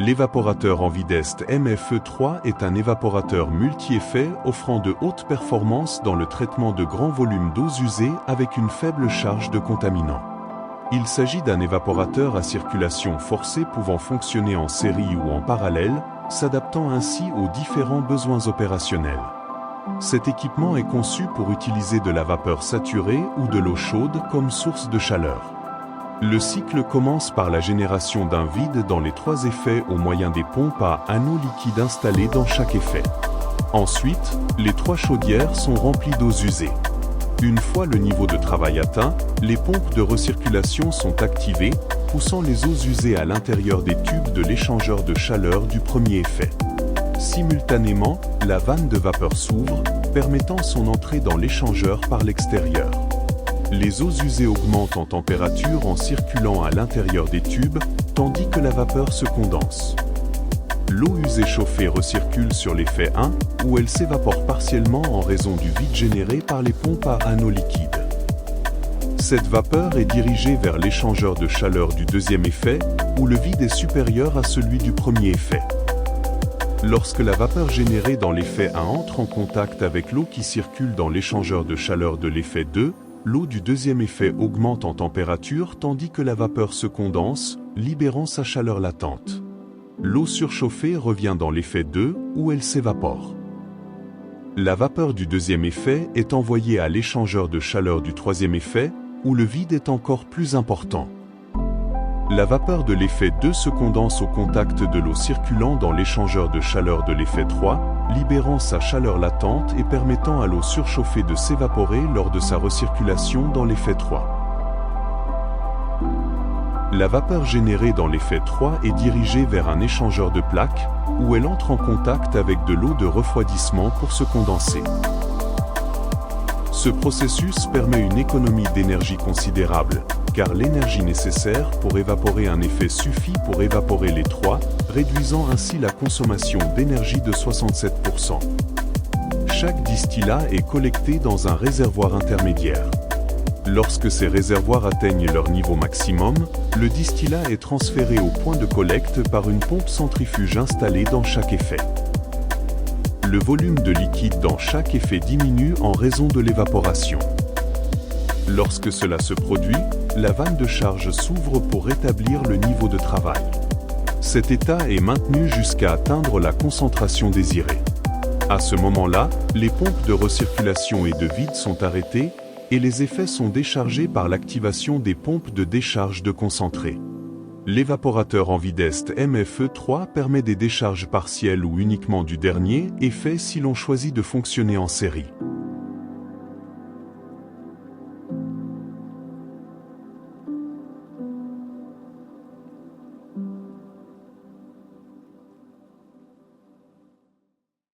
L'évaporateur Envidest MFE3 est un évaporateur multi-effet offrant de hautes performances dans le traitement de grands volumes d'eaux usées avec une faible charge de contaminants. Il s'agit d'un évaporateur à circulation forcée pouvant fonctionner en série ou en parallèle, s'adaptant ainsi aux différents besoins opérationnels. Cet équipement est conçu pour utiliser de la vapeur saturée ou de l'eau chaude comme source de chaleur. Le cycle commence par la génération d'un vide dans les 3 effets au moyen des pompes à anneaux liquides installées dans chaque effet. Ensuite, les 3 chaudières sont remplies d'eaux usées. Une fois le niveau de travail atteint, les pompes de recirculation sont activées, poussant les eaux usées à l'intérieur des tubes de l'échangeur de chaleur du premier effet. Simultanément, la vanne de vapeur s'ouvre, permettant son entrée dans l'échangeur par l'extérieur. Les eaux usées augmentent en température en circulant à l'intérieur des tubes, tandis que la vapeur se condense. L'eau usée chauffée recircule sur l'effet 1, où elle s'évapore partiellement en raison du vide généré par les pompes à anneaux liquides. Cette vapeur est dirigée vers l'échangeur de chaleur du deuxième effet, où le vide est supérieur à celui du premier effet. Lorsque la vapeur générée dans l'effet 1 entre en contact avec l'eau qui circule dans l'échangeur de chaleur de l'effet 2, l'eau du deuxième effet augmente en température tandis que la vapeur se condense, libérant sa chaleur latente. L'eau surchauffée revient dans l'effet 2, où elle s'évapore. La vapeur du deuxième effet est envoyée à l'échangeur de chaleur du troisième effet, où le vide est encore plus important. La vapeur de l'effet 2 se condense au contact de l'eau circulant dans l'échangeur de chaleur de l'effet 3, libérant sa chaleur latente et permettant à l'eau surchauffée de s'évaporer lors de sa recirculation dans l'effet 3. La vapeur générée dans l'effet 3 est dirigée vers un échangeur de plaques, où elle entre en contact avec de l'eau de refroidissement pour se condenser. Ce processus permet une économie d'énergie considérable, car l'énergie nécessaire pour évaporer un effet suffit pour évaporer les 3, réduisant ainsi la consommation d'énergie de 67%. Chaque distillat est collecté dans un réservoir intermédiaire. Lorsque ces réservoirs atteignent leur niveau maximum, le distillat est transféré au point de collecte par une pompe centrifuge installée dans chaque effet. Le volume de liquide dans chaque effet diminue en raison de l'évaporation. Lorsque cela se produit, la vanne de charge s'ouvre pour rétablir le niveau de travail. Cet état est maintenu jusqu'à atteindre la concentration désirée. À ce moment-là, les pompes de recirculation et de vide sont arrêtées et les effets sont déchargés par l'activation des pompes de décharge de concentré. L'évaporateur Envidest MFE3 permet des décharges partielles ou uniquement du dernier effet si l'on choisit de fonctionner en série.